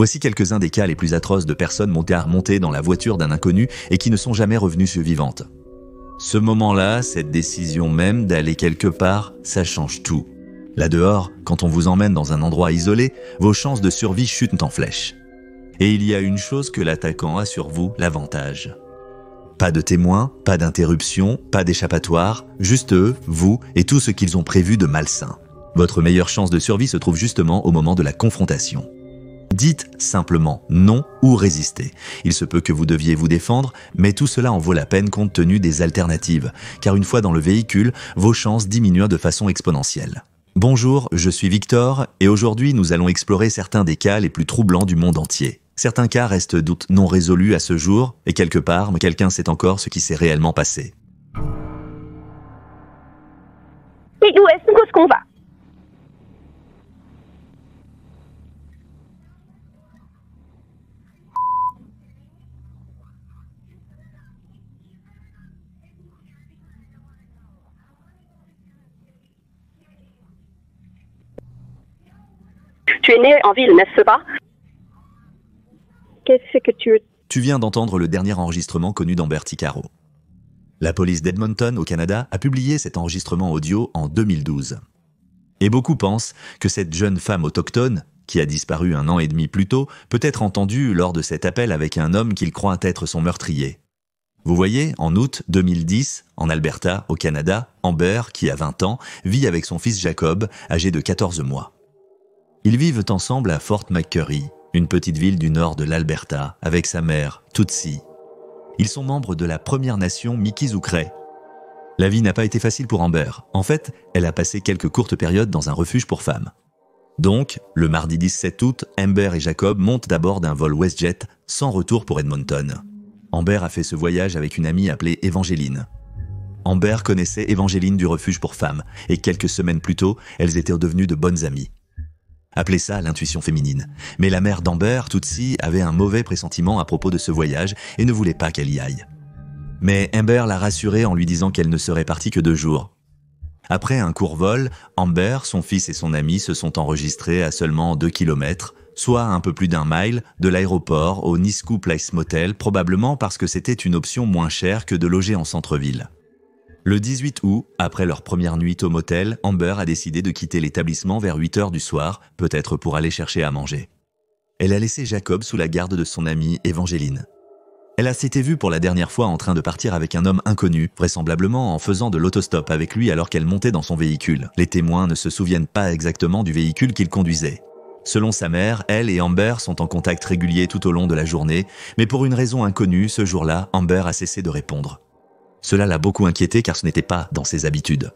Voici quelques-uns des cas les plus atroces de personnes montées dans la voiture d'un inconnu et qui ne sont jamais revenues vivantes. Ce moment-là, cette décision même d'aller quelque part, ça change tout. Là dehors, quand on vous emmène dans un endroit isolé, vos chances de survie chutent en flèche. Et il y a une chose que l'attaquant a sur vous, l'avantage. Pas de témoins, pas d'interruption, pas d'échappatoire, juste eux, vous et tout ce qu'ils ont prévu de malsain. Votre meilleure chance de survie se trouve justement au moment de la confrontation. Dites simplement non ou résistez. Il se peut que vous deviez vous défendre, mais tout cela en vaut la peine compte tenu des alternatives, car une fois dans le véhicule, vos chances diminuent de façon exponentielle. Bonjour, je suis Victor, et aujourd'hui nous allons explorer certains des cas les plus troublants du monde entier. Certains cas restent doute non résolus à ce jour, et quelque part, quelqu'un sait encore ce qui s'est réellement passé. Et où est-ce qu'on va? Tu es né en ville, n'est-ce pas? Qu'est-ce que Tu viens d'entendre le dernier enregistrement connu d'Amber Ticaro. La police d'Edmonton, au Canada, a publié cet enregistrement audio en 2012. Et beaucoup pensent que cette jeune femme autochtone, qui a disparu 1 an et demi plus tôt, peut être entendue lors de cet appel avec un homme qu'il croit être son meurtrier. Vous voyez, en août 2010, en Alberta, au Canada, Amber, qui a 20 ans, vit avec son fils Jacob, âgé de 14 mois. Ils vivent ensemble à Fort McCurry, une petite ville du nord de l'Alberta, avec sa mère, Tutsi. Ils sont membres de la Première Nation Mikizoukré. La vie n'a pas été facile pour Amber. En fait, elle a passé quelques courtes périodes dans un refuge pour femmes. Donc, le mardi 17 août, Amber et Jacob montent d'abord d'un vol WestJet sans retour pour Edmonton. Amber a fait ce voyage avec une amie appelée Evangeline. Amber connaissait Evangeline du refuge pour femmes, et quelques semaines plus tôt, elles étaient devenues de bonnes amies. Appelez ça l'intuition féminine. Mais la mère d'Amber, Tutsi, avait un mauvais pressentiment à propos de ce voyage et ne voulait pas qu'elle y aille. Mais Amber l'a rassurée en lui disant qu'elle ne serait partie que 2 jours. Après un court vol, Amber, son fils et son ami se sont enregistrés à seulement 2 km, soit un peu plus d'1 mile, de l'aéroport au Nisku Place Motel, probablement parce que c'était une option moins chère que de loger en centre-ville. Le 18 août, après leur première nuit au motel, Amber a décidé de quitter l'établissement vers 8 heures du soir, peut-être pour aller chercher à manger. Elle a laissé Jacob sous la garde de son amie Evangeline. Elle s'était vue pour la dernière fois en train de partir avec un homme inconnu, vraisemblablement en faisant de l'autostop avec lui alors qu'elle montait dans son véhicule. Les témoins ne se souviennent pas exactement du véhicule qu'il conduisait. Selon sa mère, elle et Amber sont en contact régulier tout au long de la journée, mais pour une raison inconnue, ce jour-là, Amber a cessé de répondre. Cela l'a beaucoup inquiétée car ce n'était pas dans ses habitudes.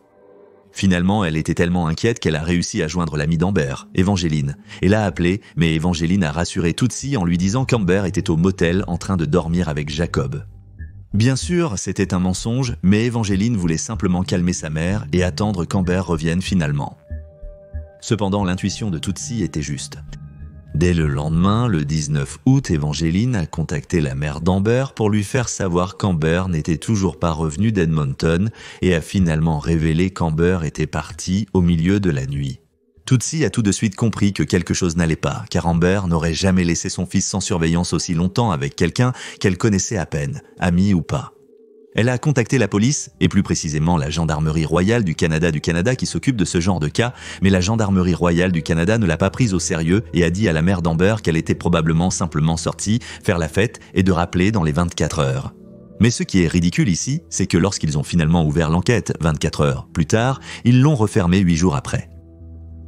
Finalement, elle était tellement inquiète qu'elle a réussi à joindre l'amie d'Amber, Evangeline, et l'a appelée, mais Evangeline a rassuré Tutsi en lui disant qu'Amber était au motel en train de dormir avec Jacob. Bien sûr, c'était un mensonge, mais Evangeline voulait simplement calmer sa mère et attendre qu'Amber revienne finalement. Cependant, l'intuition de Tutsi était juste. Dès le lendemain, le 19 août, Evangeline a contacté la mère d'Amber pour lui faire savoir qu'Amber n'était toujours pas revenue d'Edmonton et a finalement révélé qu'Amber était partie au milieu de la nuit. Tutsi a tout de suite compris que quelque chose n'allait pas, car Amber n'aurait jamais laissé son fils sans surveillance aussi longtemps avec quelqu'un qu'elle connaissait à peine, ami ou pas. Elle a contacté la police, et plus précisément la Gendarmerie royale du Canada qui s'occupe de ce genre de cas, mais la Gendarmerie royale du Canada ne l'a pas prise au sérieux et a dit à la mère d'Amber qu'elle était probablement simplement sortie faire la fête et de rappeler dans les 24 heures. Mais ce qui est ridicule ici, c'est que lorsqu'ils ont finalement ouvert l'enquête 24 heures plus tard, ils l'ont refermée 8 jours après.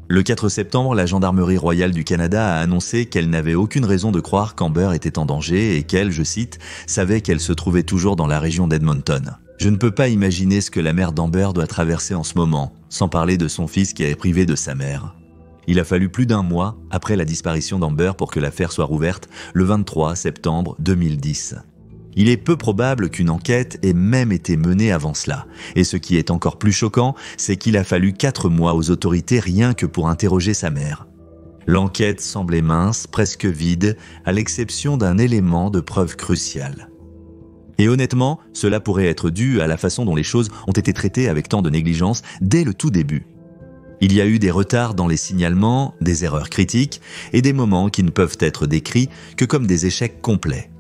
Le 4 septembre, la Gendarmerie royale du Canada a annoncé qu'elle n'avait aucune raison de croire qu'Amber était en danger et qu'elle, je cite, savait qu'elle se trouvait toujours dans la région d'Edmonton. Je ne peux pas imaginer ce que la mère d'Amber doit traverser en ce moment, sans parler de son fils qui est privé de sa mère. Il a fallu plus d'1 mois après la disparition d'Amber pour que l'affaire soit rouverte le 23 septembre 2010. Il est peu probable qu'une enquête ait même été menée avant cela. Et ce qui est encore plus choquant, c'est qu'il a fallu 4 mois aux autorités rien que pour interroger sa mère. L'enquête semblait mince, presque vide, à l'exception d'un élément de preuve crucial. Et honnêtement, cela pourrait être dû à la façon dont les choses ont été traitées avec tant de négligence dès le tout début. Il y a eu des retards dans les signalements, des erreurs critiques et des moments qui ne peuvent être décrits que comme des échecs complets.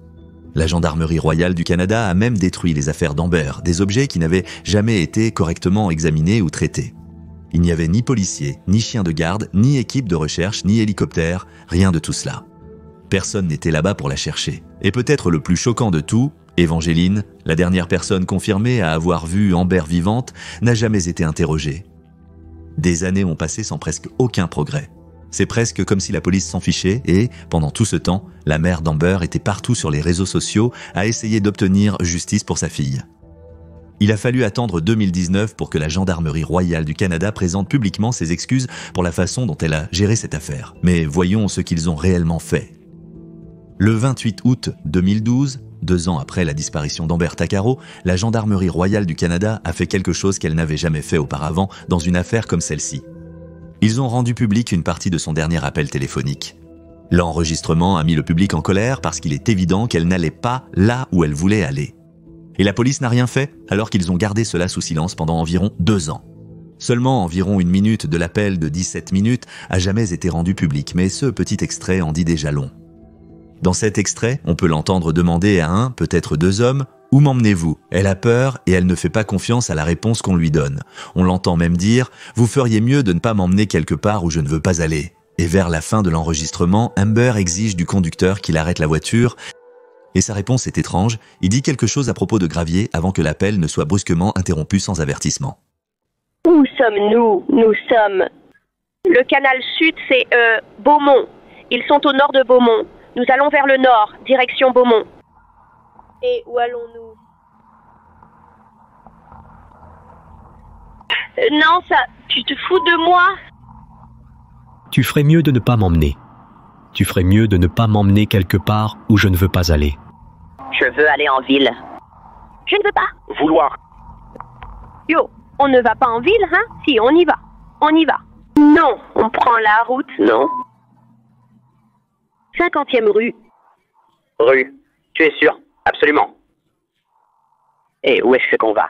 La Gendarmerie royale du Canada a même détruit les affaires d'Amber, des objets qui n'avaient jamais été correctement examinés ou traités. Il n'y avait ni policiers, ni chiens de garde, ni équipe de recherche, ni hélicoptère, rien de tout cela. Personne n'était là-bas pour la chercher. Et peut-être le plus choquant de tout, Evangeline, la dernière personne confirmée à avoir vu Amber vivante, n'a jamais été interrogée. Des années ont passé sans presque aucun progrès. C'est presque comme si la police s'en fichait et, pendant tout ce temps, la mère d'Amber était partout sur les réseaux sociaux à essayer d'obtenir justice pour sa fille. Il a fallu attendre 2019 pour que la Gendarmerie royale du Canada présente publiquement ses excuses pour la façon dont elle a géré cette affaire. Mais voyons ce qu'ils ont réellement fait. Le 28 août 2012, 2 ans après la disparition d'Amber Takaro, la Gendarmerie royale du Canada a fait quelque chose qu'elle n'avait jamais fait auparavant dans une affaire comme celle-ci. Ils ont rendu public une partie de son dernier appel téléphonique. L'enregistrement a mis le public en colère parce qu'il est évident qu'elle n'allait pas là où elle voulait aller. Et la police n'a rien fait alors qu'ils ont gardé cela sous silence pendant environ 2 ans. Seulement environ 1 minute de l'appel de 17 minutes a jamais été rendu public, mais ce petit extrait en dit déjà long. Dans cet extrait, on peut l'entendre demander à un, peut-être 2 hommes, « Où m'emmenez-vous » Elle a peur et elle ne fait pas confiance à la réponse qu'on lui donne. On l'entend même dire « Vous feriez mieux de ne pas m'emmener quelque part où je ne veux pas aller ». Et vers la fin de l'enregistrement, Amber exige du conducteur qu'il arrête la voiture et sa réponse est étrange. Il dit quelque chose à propos de Gravier avant que l'appel ne soit brusquement interrompu sans avertissement. Où sommes-nous? Nous sommes... Le canal sud, c'est Beaumont. Ils sont au nord de Beaumont. Nous allons vers le nord, direction Beaumont. Et où allons-nous? Non, ça... Tu te fous de moi? Tu ferais mieux de ne pas m'emmener. Tu ferais mieux de ne pas m'emmener quelque part où je ne veux pas aller. Je veux aller en ville. Je ne veux pas. Vouloir. Yo, on ne va pas en ville, hein? Si, on y va. On y va. Non, on prend la route, non? 50e rue. Rue. Tu es sûr? Absolument. Et où est-ce qu'on va?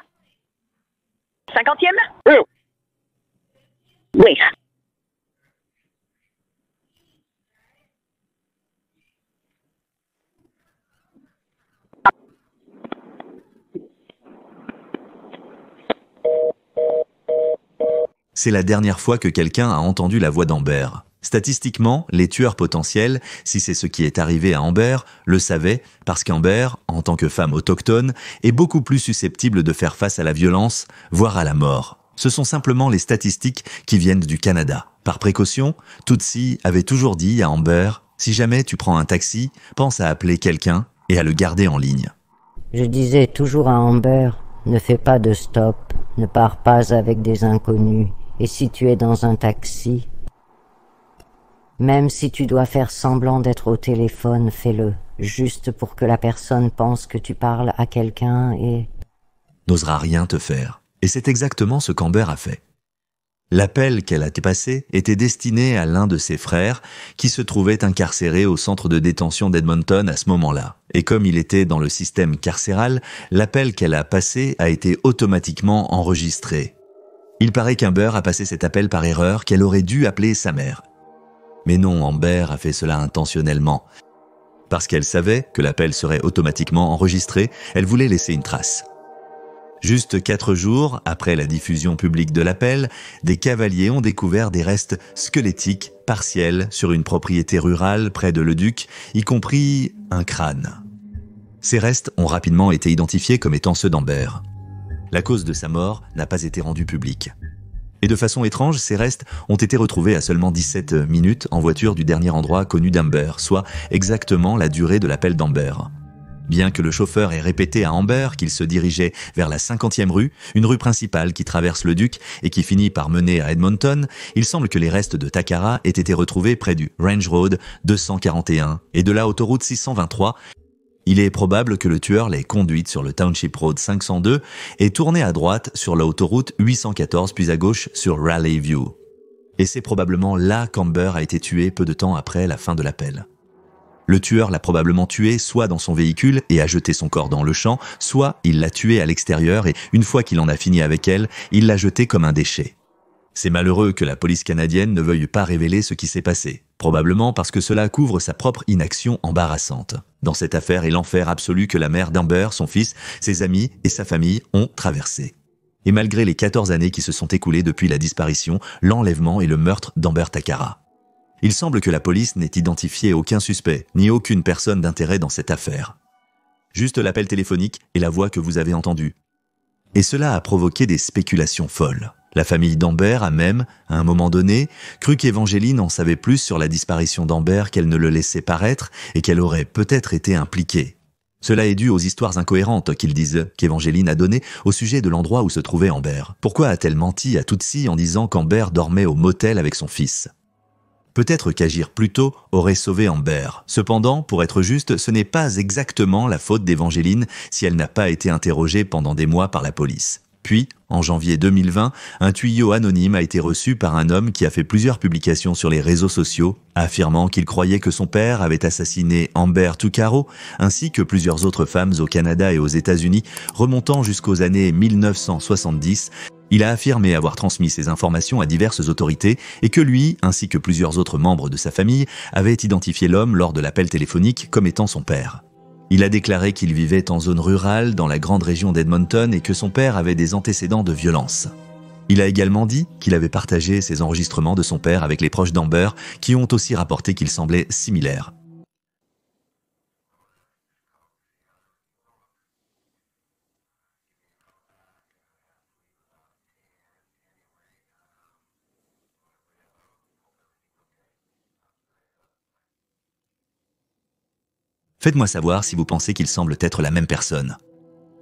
50e? Oui. C'est la dernière fois que quelqu'un a entendu la voix d'Amber. Statistiquement, les tueurs potentiels, si c'est ce qui est arrivé à Amber, le savaient parce qu'Amber, en tant que femme autochtone, est beaucoup plus susceptible de faire face à la violence, voire à la mort. Ce sont simplement les statistiques qui viennent du Canada. Par précaution, Tutsi avait toujours dit à Amber « Si jamais tu prends un taxi, pense à appeler quelqu'un et à le garder en ligne. » Je disais toujours à Amber, ne fais pas de stop, ne pars pas avec des inconnus. Et si tu es dans un taxi, même si tu dois faire semblant d'être au téléphone, fais-le, juste pour que la personne pense que tu parles à quelqu'un et... N'osera rien te faire. Et c'est exactement ce qu'Amber a fait. L'appel qu'elle a passé était destiné à l'un de ses frères qui se trouvait incarcéré au centre de détention d'Edmonton à ce moment-là. Et comme il était dans le système carcéral, l'appel qu'elle a passé a été automatiquement enregistré. Il paraît qu'Amber a passé cet appel par erreur, qu'elle aurait dû appeler sa mère. Mais non, Amber a fait cela intentionnellement. Parce qu'elle savait que l'appel serait automatiquement enregistré, elle voulait laisser une trace. Juste 4 jours après la diffusion publique de l'appel, des cavaliers ont découvert des restes squelettiques partiels sur une propriété rurale près de Leduc, y compris un crâne. Ces restes ont rapidement été identifiés comme étant ceux d'Amber. La cause de sa mort n'a pas été rendue publique. Et de façon étrange, ces restes ont été retrouvés à seulement 17 minutes en voiture du dernier endroit connu d'Amber, soit exactement la durée de l'appel d'Amber. Bien que le chauffeur ait répété à Amber qu'il se dirigeait vers la 50e rue, une rue principale qui traverse le Duc et qui finit par mener à Edmonton, il semble que les restes de Takara aient été retrouvés près du Range Road 241 et de la autoroute 623. Il est probable que le tueur l'ait conduite sur le Township Road 502 et tourné à droite sur l'autoroute 814 puis à gauche sur Raleigh View. Et c'est probablement là qu'Amber a été tué peu de temps après la fin de l'appel. Le tueur l'a probablement tué soit dans son véhicule et a jeté son corps dans le champ, soit il l'a tué à l'extérieur et une fois qu'il en a fini avec elle, il l'a jeté comme un déchet. C'est malheureux que la police canadienne ne veuille pas révéler ce qui s'est passé, probablement parce que cela couvre sa propre inaction embarrassante. Dans cette affaire est l'enfer absolu que la mère d'Amber, son fils, ses amis et sa famille ont traversé. Et malgré les 14 années qui se sont écoulées depuis la disparition, l'enlèvement et le meurtre d'Amber Takara. Il semble que la police n'ait identifié aucun suspect, ni aucune personne d'intérêt dans cette affaire. Juste l'appel téléphonique et la voix que vous avez entendue. Et cela a provoqué des spéculations folles. La famille d'Amber a même, à un moment donné, cru qu'Evangeline en savait plus sur la disparition d'Amber qu'elle ne le laissait paraître et qu'elle aurait peut-être été impliquée. Cela est dû aux histoires incohérentes qu'ils disent qu'Evangeline a données au sujet de l'endroit où se trouvait Amber. Pourquoi a-t-elle menti à Tootsie en disant qu'Amber dormait au motel avec son fils ? Peut-être qu'agir plus tôt aurait sauvé Amber. Cependant, pour être juste, ce n'est pas exactement la faute d'Evangeline si elle n'a pas été interrogée pendant des mois par la police. Puis, en janvier 2020, un tuyau anonyme a été reçu par un homme qui a fait plusieurs publications sur les réseaux sociaux, affirmant qu'il croyait que son père avait assassiné Amber Tuccaro, ainsi que plusieurs autres femmes au Canada et aux États-Unis, remontant jusqu'aux années 1970. Il a affirmé avoir transmis ces informations à diverses autorités et que lui, ainsi que plusieurs autres membres de sa famille, avaient identifié l'homme lors de l'appel téléphonique comme étant son père. Il a déclaré qu'il vivait en zone rurale dans la grande région d'Edmonton et que son père avait des antécédents de violence. Il a également dit qu'il avait partagé ses enregistrements de son père avec les proches d'Amber qui ont aussi rapporté qu'ils semblaient similaires. Faites-moi savoir si vous pensez qu'ils semblent être la même personne.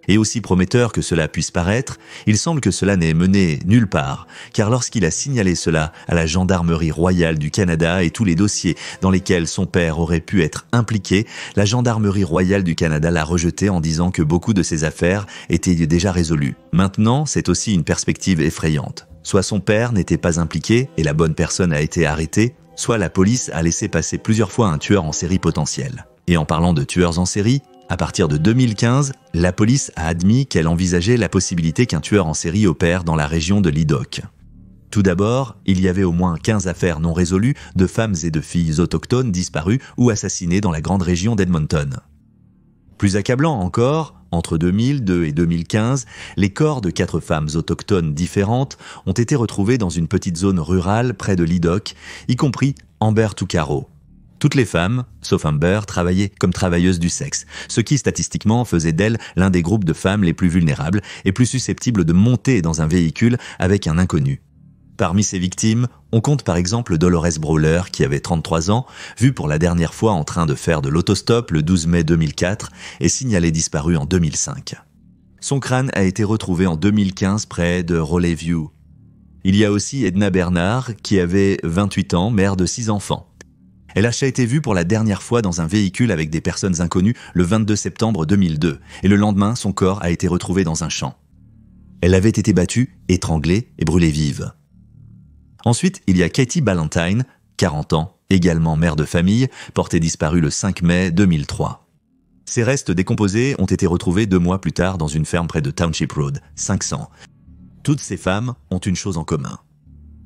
Et aussi prometteur que cela puisse paraître, il semble que cela n'ait mené nulle part, car lorsqu'il a signalé cela à la Gendarmerie royale du Canada et tous les dossiers dans lesquels son père aurait pu être impliqué, la Gendarmerie royale du Canada l'a rejeté en disant que beaucoup de ses affaires étaient déjà résolues. Maintenant, c'est aussi une perspective effrayante. Soit son père n'était pas impliqué et la bonne personne a été arrêtée, soit la police a laissé passer plusieurs fois un tueur en série potentiel. Et en parlant de tueurs en série, à partir de 2015, la police a admis qu'elle envisageait la possibilité qu'un tueur en série opère dans la région de Leduc. Tout d'abord, il y avait au moins 15 affaires non résolues de femmes et de filles autochtones disparues ou assassinées dans la grande région d'Edmonton. Plus accablant encore, entre 2002 et 2015, les corps de 4 femmes autochtones différentes ont été retrouvés dans une petite zone rurale près de Leduc, y compris Amber Tuccaro. Toutes les femmes, sauf Amber, travaillaient comme travailleuses du sexe, ce qui statistiquement faisait d'elles l'un des groupes de femmes les plus vulnérables et plus susceptibles de monter dans un véhicule avec un inconnu. Parmi ces victimes, on compte par exemple Dolores Brawler, qui avait 33 ans, vue pour la dernière fois en train de faire de l'autostop le 12 mai 2004 et signalée disparue en 2005. Son crâne a été retrouvé en 2015 près de Roleview. Il y a aussi Edna Bernard, qui avait 28 ans, mère de 6 enfants. Elle a été vue pour la dernière fois dans un véhicule avec des personnes inconnues le 22 septembre 2002, et le lendemain, son corps a été retrouvé dans un champ. Elle avait été battue, étranglée et brûlée vive. Ensuite, il y a Katie Ballantyne, 40 ans, également mère de famille, portée disparue le 5 mai 2003. Ses restes décomposés ont été retrouvés 2 mois plus tard dans une ferme près de Township Road, 500. Toutes ces femmes ont une chose en commun.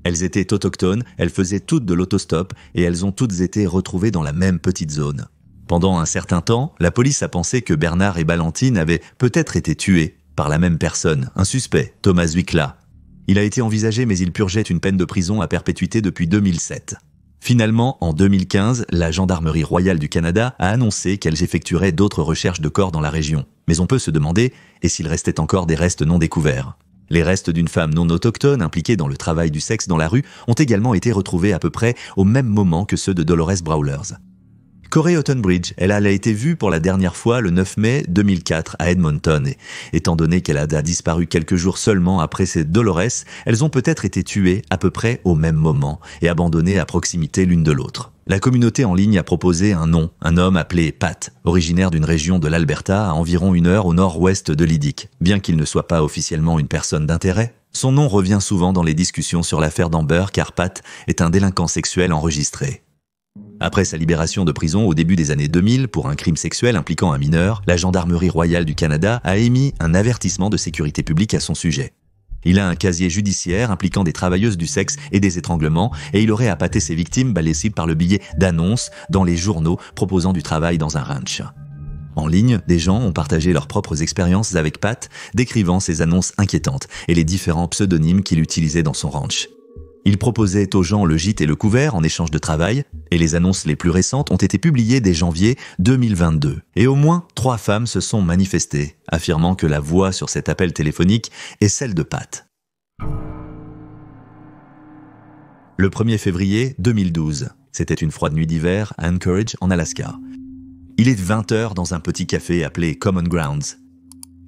Elles étaient autochtones, elles faisaient toutes de l'autostop et elles ont toutes été retrouvées dans la même petite zone. Pendant un certain temps, la police a pensé que Bernard et Ballantyne avaient peut-être été tués par la même personne, un suspect, Thomas Wickla. Il a été envisagé mais il purgeait une peine de prison à perpétuité depuis 2007. Finalement, en 2015, la Gendarmerie royale du Canada a annoncé qu'elle effectuerait d'autres recherches de corps dans la région. Mais on peut se demander, et s'il restait encore des restes non découverts ? Les restes d'une femme non autochtone impliquée dans le travail du sexe dans la rue ont également été retrouvés à peu près au même moment que ceux de Dolores Brawlers. Corey Ottenbridge, elle a été vue pour la dernière fois le 9 mai 2004 à Edmonton et étant donné qu'elle a disparu quelques jours seulement après ces Dolores, elles ont peut-être été tuées à peu près au même moment et abandonnées à proximité l'une de l'autre. La communauté en ligne a proposé un nom, un homme appelé Pat, originaire d'une région de l'Alberta à environ 1 heure au nord-ouest de Leduc. Bien qu'il ne soit pas officiellement une personne d'intérêt, son nom revient souvent dans les discussions sur l'affaire d'Amber car Pat est un délinquant sexuel enregistré. Après sa libération de prison au début des années 2000 pour un crime sexuel impliquant un mineur, la Gendarmerie royale du Canada a émis un avertissement de sécurité publique à son sujet. Il a un casier judiciaire impliquant des travailleuses du sexe et des étranglements, et il aurait appâté ses victimes balayées par le biais d'annonces dans les journaux proposant du travail dans un ranch. En ligne, des gens ont partagé leurs propres expériences avec Pat, décrivant ces annonces inquiétantes et les différents pseudonymes qu'il utilisait dans son ranch. Il proposait aux gens le gîte et le couvert en échange de travail, et les annonces les plus récentes ont été publiées dès janvier 2022. Et au moins 3 femmes se sont manifestées, affirmant que la voix sur cet appel téléphonique est celle de Pat. Le 1er février 2012, c'était une froide nuit d'hiver à Anchorage, en Alaska. Il est 20h dans un petit café appelé Common Grounds.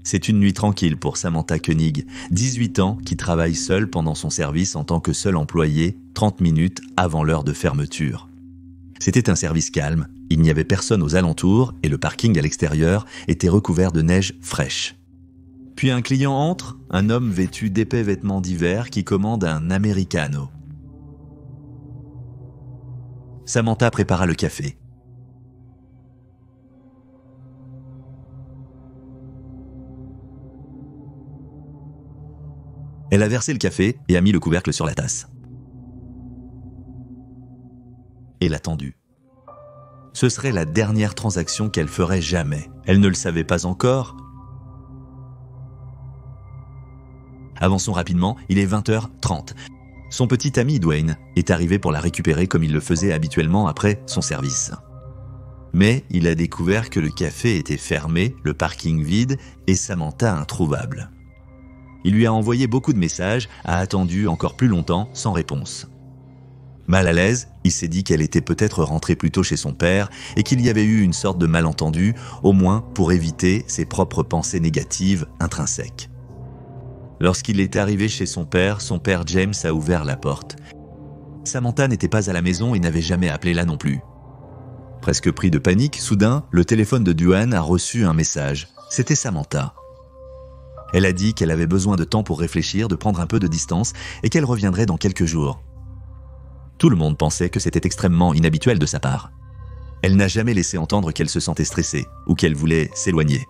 C'est une nuit tranquille pour Samantha Koenig, 18 ans, qui travaille seule pendant son service en tant que seule employée, 30 minutes avant l'heure de fermeture. C'était un service calme, il n'y avait personne aux alentours et le parking à l'extérieur était recouvert de neige fraîche. Puis un client entre, un homme vêtu d'épais vêtements d'hiver qui commande un americano. Samantha prépara le café. Elle a versé le café et a mis le couvercle sur la tasse. Elle a tendu. Ce serait la dernière transaction qu'elle ferait jamais. Elle ne le savait pas encore. Avançons rapidement, il est 20h30. Son petit ami Dwayne est arrivé pour la récupérer comme il le faisait habituellement après son service. Mais il a découvert que le café était fermé, le parking vide et Samantha introuvable. Il lui a envoyé beaucoup de messages, a attendu encore plus longtemps sans réponse. Mal à l'aise, il s'est dit qu'elle était peut-être rentrée plus tôt chez son père et qu'il y avait eu une sorte de malentendu, au moins pour éviter ses propres pensées négatives intrinsèques. Lorsqu'il est arrivé chez son père James a ouvert la porte. Samantha n'était pas à la maison et n'avait jamais appelé là non plus. Presque pris de panique, soudain, le téléphone de Duane a reçu un message. C'était Samantha. Elle a dit qu'elle avait besoin de temps pour réfléchir, de prendre un peu de distance et qu'elle reviendrait dans quelques jours. Tout le monde pensait que c'était extrêmement inhabituel de sa part. Elle n'a jamais laissé entendre qu'elle se sentait stressée ou qu'elle voulait s'éloigner.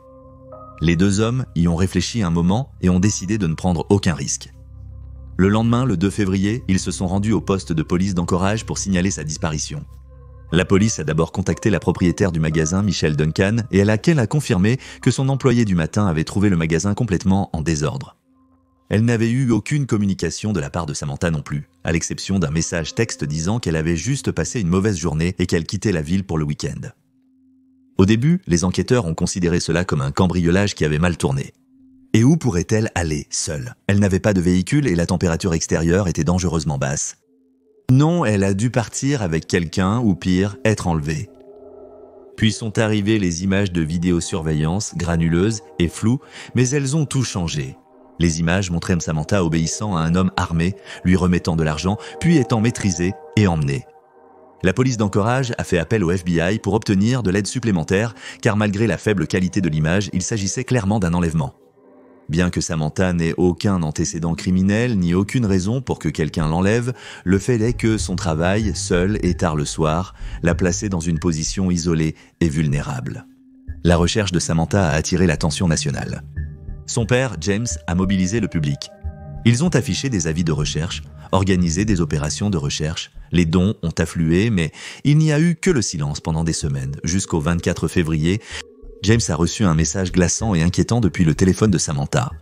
Les 2 hommes y ont réfléchi un moment et ont décidé de ne prendre aucun risque. Le lendemain, le 2 février, ils se sont rendus au poste de police d'Anchorage pour signaler sa disparition. La police a d'abord contacté la propriétaire du magasin, Michelle Duncan, et elle a confirmé que son employé du matin avait trouvé le magasin complètement en désordre. Elle n'avait eu aucune communication de la part de Samantha non plus, à l'exception d'un message texte disant qu'elle avait juste passé une mauvaise journée et qu'elle quittait la ville pour le week-end. Au début, les enquêteurs ont considéré cela comme un cambriolage qui avait mal tourné. Et où pourrait-elle aller, seule ? Elle n'avait pas de véhicule et la température extérieure était dangereusement basse. Non, elle a dû partir avec quelqu'un ou pire, être enlevée. Puis sont arrivées les images de vidéosurveillance, granuleuses et floues, mais elles ont tout changé. Les images montraient Samantha obéissant à un homme armé, lui remettant de l'argent, puis étant maîtrisée et emmenée. La police d'Anchorage a fait appel au FBI pour obtenir de l'aide supplémentaire, car malgré la faible qualité de l'image, il s'agissait clairement d'un enlèvement. Bien que Samantha n'ait aucun antécédent criminel ni aucune raison pour que quelqu'un l'enlève, le fait est que son travail, seul et tard le soir, l'a placée dans une position isolée et vulnérable. La recherche de Samantha a attiré l'attention nationale. Son père, James, a mobilisé le public. Ils ont affiché des avis de recherche, organisé des opérations de recherche, les dons ont afflué, mais il n'y a eu que le silence pendant des semaines, jusqu'au 24 février, James a reçu un message glaçant et inquiétant depuis le téléphone de Samantha.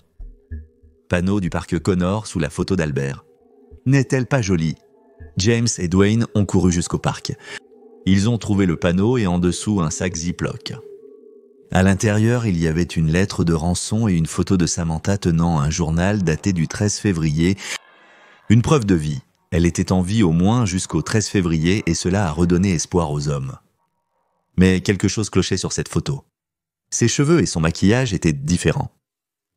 Panneau du parc Connor sous la photo d'Albert. N'est-elle pas jolie ? James et Dwayne ont couru jusqu'au parc. Ils ont trouvé le panneau et en dessous un sac Ziploc. À l'intérieur, il y avait une lettre de rançon et une photo de Samantha tenant un journal daté du 13 février. Une preuve de vie. Elle était en vie au moins jusqu'au 13 février et cela a redonné espoir aux hommes. Mais quelque chose clochait sur cette photo. Ses cheveux et son maquillage étaient différents.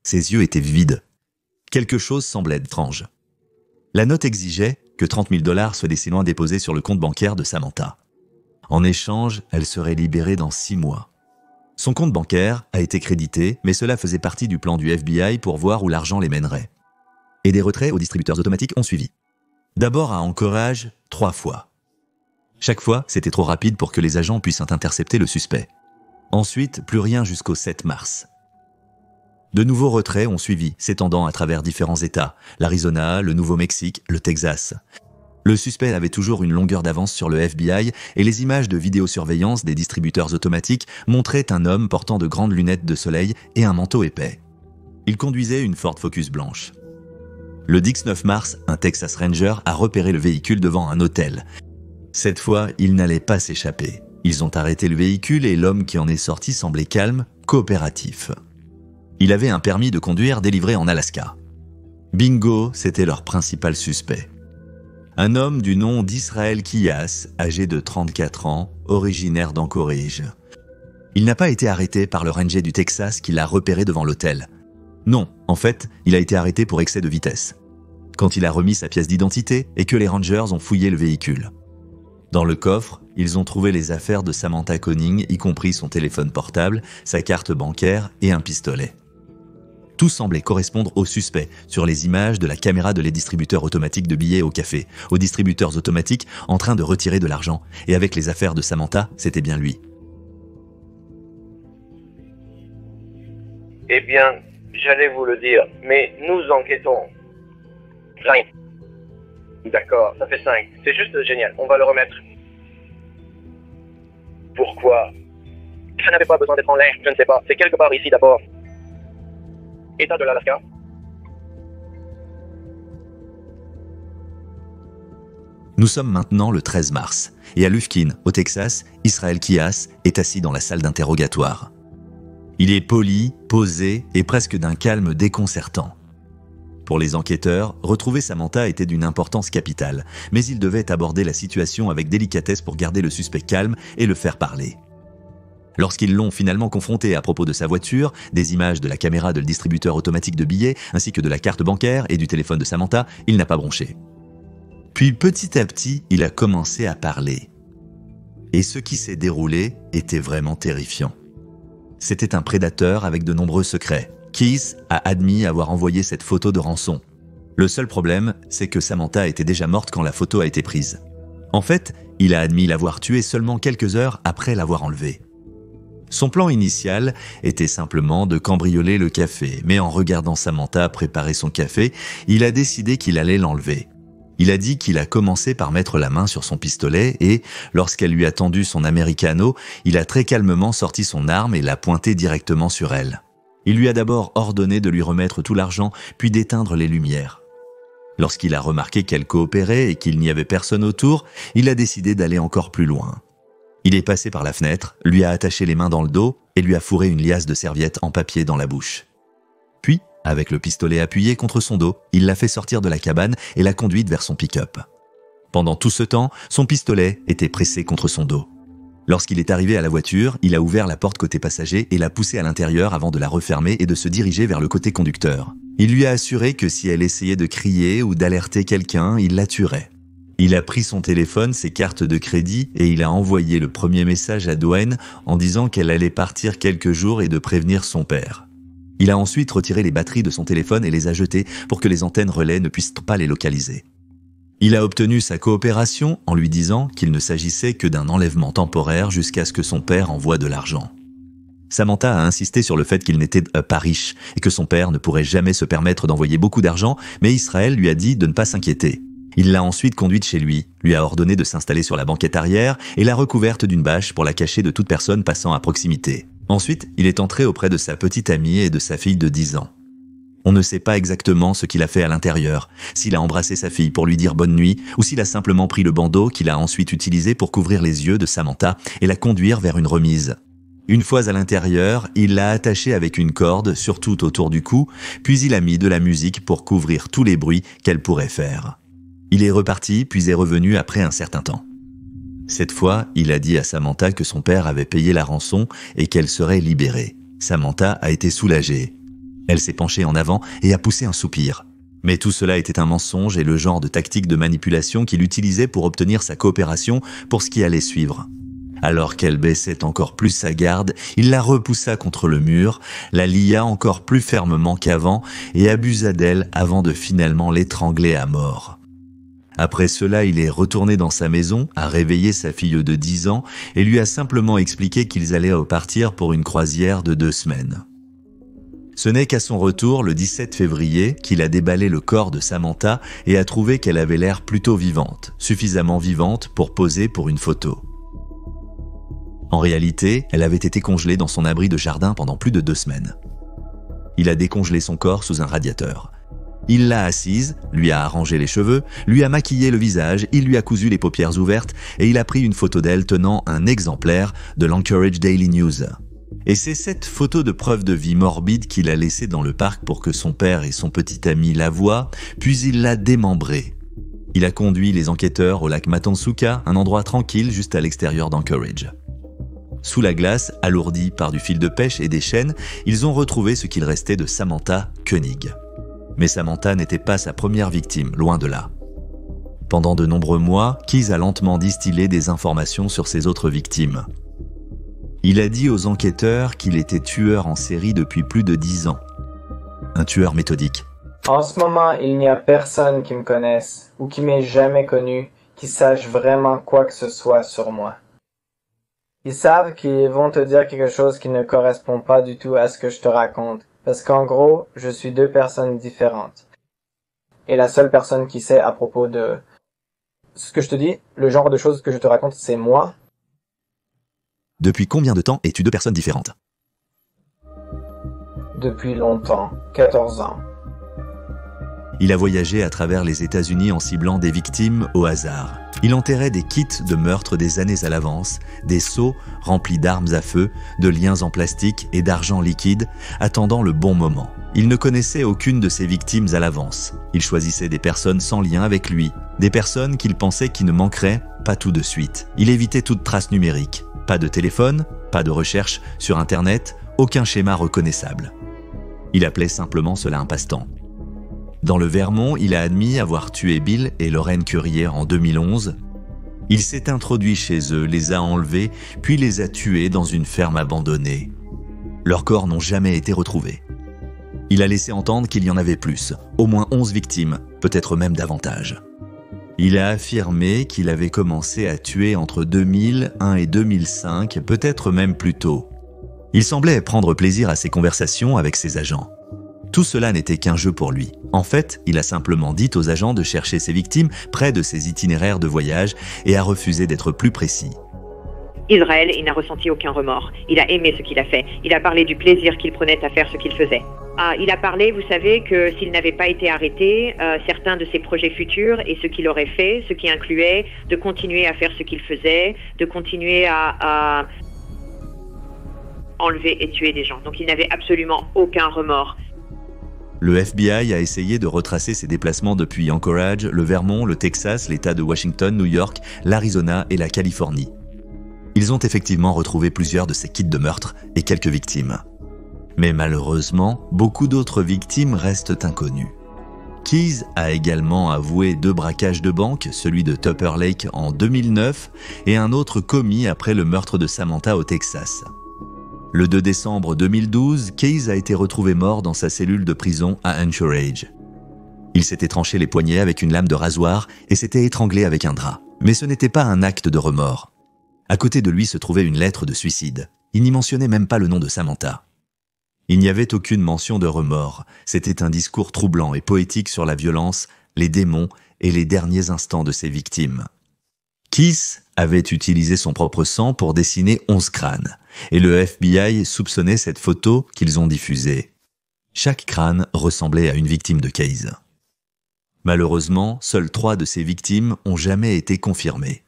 Ses yeux étaient vides. Quelque chose semblait étrange. La note exigeait que 30 000 $ soient décemment déposés sur le compte bancaire de Samantha. En échange, elle serait libérée dans 6 mois. Son compte bancaire a été crédité, mais cela faisait partie du plan du FBI pour voir où l'argent les mènerait. Et des retraits aux distributeurs automatiques ont suivi. D'abord à Anchorage, 3 fois. Chaque fois, c'était trop rapide pour que les agents puissent intercepter le suspect. Ensuite, plus rien jusqu'au 7 mars. De nouveaux retraits ont suivi, s'étendant à travers différents États, l'Arizona, le Nouveau-Mexique, le Texas. Le suspect avait toujours une longueur d'avance sur le FBI et les images de vidéosurveillance des distributeurs automatiques montraient un homme portant de grandes lunettes de soleil et un manteau épais. Il conduisait une Ford Focus blanche. Le 19 mars, un Texas Ranger a repéré le véhicule devant un hôtel. Cette fois, il n'allait pas s'échapper. Ils ont arrêté le véhicule et l'homme qui en est sorti semblait calme, coopératif. Il avait un permis de conduire délivré en Alaska. Bingo, c'était leur principal suspect. Un homme du nom d'Israël Kiyas, âgé de 34 ans, originaire d'Anchorage. Il n'a pas été arrêté par le ranger du Texas qui l'a repéré devant l'hôtel. Non, en fait, il a été arrêté pour excès de vitesse. Quand il a remis sa pièce d'identité et que les rangers ont fouillé le véhicule. Dans le coffre, ils ont trouvé les affaires de Samantha Conning, y compris son téléphone portable, sa carte bancaire et un pistolet. Tout semblait correspondre au suspect sur les images de la caméra de les distributeurs automatiques de billets au café, aux distributeurs automatiques en train de retirer de l'argent. Et avec les affaires de Samantha, c'était bien lui. Eh bien, j'allais vous le dire, mais nous enquêtons. Rien. D'accord, ça fait 5. C'est juste génial, on va le remettre. Pourquoi? Ça n'avait pas besoin d'être en l'air, je ne sais pas. C'est quelque part ici d'abord. État de l'Alaska. Nous sommes maintenant le 13 mars, et à Lufkin, au Texas, Israël Kiyas est assis dans la salle d'interrogatoire. Il est poli, posé et presque d'un calme déconcertant. Pour les enquêteurs, retrouver Samantha était d'une importance capitale, mais ils devaient aborder la situation avec délicatesse pour garder le suspect calme et le faire parler. Lorsqu'ils l'ont finalement confronté à propos de sa voiture, des images de la caméra de le distributeur automatique de billets, ainsi que de la carte bancaire et du téléphone de Samantha, il n'a pas bronché. Puis petit à petit, il a commencé à parler. Et ce qui s'est déroulé était vraiment terrifiant. C'était un prédateur avec de nombreux secrets. Keith a admis avoir envoyé cette photo de rançon. Le seul problème, c'est que Samantha était déjà morte quand la photo a été prise. En fait, il a admis l'avoir tuée seulement quelques heures après l'avoir enlevée. Son plan initial était simplement de cambrioler le café, mais en regardant Samantha préparer son café, il a décidé qu'il allait l'enlever. Il a dit qu'il a commencé par mettre la main sur son pistolet et, lorsqu'elle lui a tendu son americano, il a très calmement sorti son arme et l'a pointée directement sur elle. Il lui a d'abord ordonné de lui remettre tout l'argent, puis d'éteindre les lumières. Lorsqu'il a remarqué qu'elle coopérait et qu'il n'y avait personne autour, il a décidé d'aller encore plus loin. Il est passé par la fenêtre, lui a attaché les mains dans le dos et lui a fourré une liasse de serviettes en papier dans la bouche. Puis, avec le pistolet appuyé contre son dos, il l'a fait sortir de la cabane et l'a conduite vers son pick-up. Pendant tout ce temps, son pistolet était pressé contre son dos. Lorsqu'il est arrivé à la voiture, il a ouvert la porte côté passager et l'a poussée à l'intérieur avant de la refermer et de se diriger vers le côté conducteur. Il lui a assuré que si elle essayait de crier ou d'alerter quelqu'un, il la tuerait. Il a pris son téléphone, ses cartes de crédit et il a envoyé le premier message à Dwayne en disant qu'elle allait partir quelques jours et de prévenir son père. Il a ensuite retiré les batteries de son téléphone et les a jetées pour que les antennes relais ne puissent pas les localiser. Il a obtenu sa coopération en lui disant qu'il ne s'agissait que d'un enlèvement temporaire jusqu'à ce que son père envoie de l'argent. Samantha a insisté sur le fait qu'il n'était pas riche et que son père ne pourrait jamais se permettre d'envoyer beaucoup d'argent, mais Israël lui a dit de ne pas s'inquiéter. Il l'a ensuite conduite chez lui a ordonné de s'installer sur la banquette arrière et l'a recouverte d'une bâche pour la cacher de toute personne passant à proximité. Ensuite, il est entré auprès de sa petite amie et de sa fille de 10 ans. On ne sait pas exactement ce qu'il a fait à l'intérieur, s'il a embrassé sa fille pour lui dire bonne nuit ou s'il a simplement pris le bandeau qu'il a ensuite utilisé pour couvrir les yeux de Samantha et la conduire vers une remise. Une fois à l'intérieur, il l'a attachée avec une corde, surtout autour du cou, puis il a mis de la musique pour couvrir tous les bruits qu'elle pourrait faire. Il est reparti, puis est revenu après un certain temps. Cette fois, il a dit à Samantha que son père avait payé la rançon et qu'elle serait libérée. Samantha a été soulagée. Elle s'est penchée en avant et a poussé un soupir. Mais tout cela était un mensonge et le genre de tactique de manipulation qu'il utilisait pour obtenir sa coopération pour ce qui allait suivre. Alors qu'elle baissait encore plus sa garde, il la repoussa contre le mur, la lia encore plus fermement qu'avant et abusa d'elle avant de finalement l'étrangler à mort. Après cela, il est retourné dans sa maison, a réveillé sa fille de 10 ans et lui a simplement expliqué qu'ils allaient repartir pour une croisière de 2 semaines. Ce n'est qu'à son retour, le 17 février, qu'il a déballé le corps de Samantha et a trouvé qu'elle avait l'air plutôt vivante, suffisamment vivante pour poser pour une photo. En réalité, elle avait été congelée dans son abri de jardin pendant plus de 2 semaines. Il a décongelé son corps sous un radiateur. Il l'a assise, lui a arrangé les cheveux, lui a maquillé le visage, il lui a cousu les paupières ouvertes et il a pris une photo d'elle tenant un exemplaire de l'Anchorage Daily News. Et c'est cette photo de preuve de vie morbide qu'il a laissée dans le parc pour que son père et son petit ami la voient, puis il l'a démembrée. Il a conduit les enquêteurs au lac Matansuka, un endroit tranquille juste à l'extérieur d'Anchorage. Sous la glace, alourdie par du fil de pêche et des chaînes, ils ont retrouvé ce qu'il restait de Samantha Koenig. Mais Samantha n'était pas sa première victime, loin de là. Pendant de nombreux mois, Keyes a lentement distillé des informations sur ses autres victimes. Il a dit aux enquêteurs qu'il était tueur en série depuis plus de 10 ans. Un tueur méthodique. En ce moment, il n'y a personne qui me connaisse, ou qui m'ait jamais connu, qui sache vraiment quoi que ce soit sur moi. Ils savent qu'ils vont te dire quelque chose qui ne correspond pas du tout à ce que je te raconte, parce qu'en gros, je suis 2 personnes différentes. Et la seule personne qui sait à propos de ce que je te dis, le genre de choses que je te raconte, c'est moi. Depuis combien de temps es-tu 2 personnes différentes? Depuis longtemps, 14 ans. Il a voyagé à travers les États-Unis en ciblant des victimes au hasard. Il enterrait des kits de meurtre des années à l'avance, des seaux remplis d'armes à feu, de liens en plastique et d'argent liquide, attendant le bon moment. Il ne connaissait aucune de ses victimes à l'avance. Il choisissait des personnes sans lien avec lui, des personnes qu'il pensait qui ne manqueraient pas tout de suite. Il évitait toute trace numérique. Pas de téléphone, pas de recherche sur Internet, aucun schéma reconnaissable. Il appelait simplement cela un passe-temps. Dans le Vermont, il a admis avoir tué Bill et Lorraine Currier en 2011. Il s'est introduit chez eux, les a enlevés, puis les a tués dans une ferme abandonnée. Leurs corps n'ont jamais été retrouvés. Il a laissé entendre qu'il y en avait plus, au moins 11 victimes, peut-être même davantage. Il a affirmé qu'il avait commencé à tuer entre 2001 et 2005, peut-être même plus tôt. Il semblait prendre plaisir à ses conversations avec ses agents. Tout cela n'était qu'un jeu pour lui. En fait, il a simplement dit aux agents de chercher ses victimes près de ses itinéraires de voyage et a refusé d'être plus précis. Israël, il n'a ressenti aucun remords. Il a aimé ce qu'il a fait. Il a parlé du plaisir qu'il prenait à faire ce qu'il faisait. Il a parlé, vous savez, que s'il n'avait pas été arrêté, certains de ses projets futurs et ce qu'il aurait fait, ce qui incluait de continuer à faire ce qu'il faisait, de continuer à enlever et tuer des gens. Donc il n'avait absolument aucun remords. Le FBI a essayé de retracer ses déplacements depuis Anchorage, le Vermont, le Texas, l'État de Washington, New York, l'Arizona et la Californie. Ils ont effectivement retrouvé plusieurs de ces kits de meurtre et quelques victimes. Mais malheureusement, beaucoup d'autres victimes restent inconnues. Keyes a également avoué 2 braquages de banque, celui de Tupper Lake en 2009 et un autre commis après le meurtre de Samantha au Texas. Le 2 décembre 2012, Keyes a été retrouvé mort dans sa cellule de prison à Anchorage. Il s'était tranché les poignets avec une lame de rasoir et s'était étranglé avec un drap. Mais ce n'était pas un acte de remords. À côté de lui se trouvait une lettre de suicide. Il n'y mentionnait même pas le nom de Samantha. Il n'y avait aucune mention de remords. C'était un discours troublant et poétique sur la violence, les démons et les derniers instants de ses victimes. Keyes avait utilisé son propre sang pour dessiner 11 crânes, et le FBI soupçonnait cette photo qu'ils ont diffusée. Chaque crâne ressemblait à une victime de Keyes. Malheureusement, seules 3 de ces victimes ont jamais été confirmées.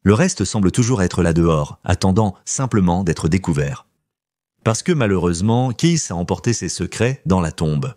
Le reste semble toujours être là dehors, attendant simplement d'être découvert. Parce que malheureusement, Keyes a emporté ses secrets dans la tombe.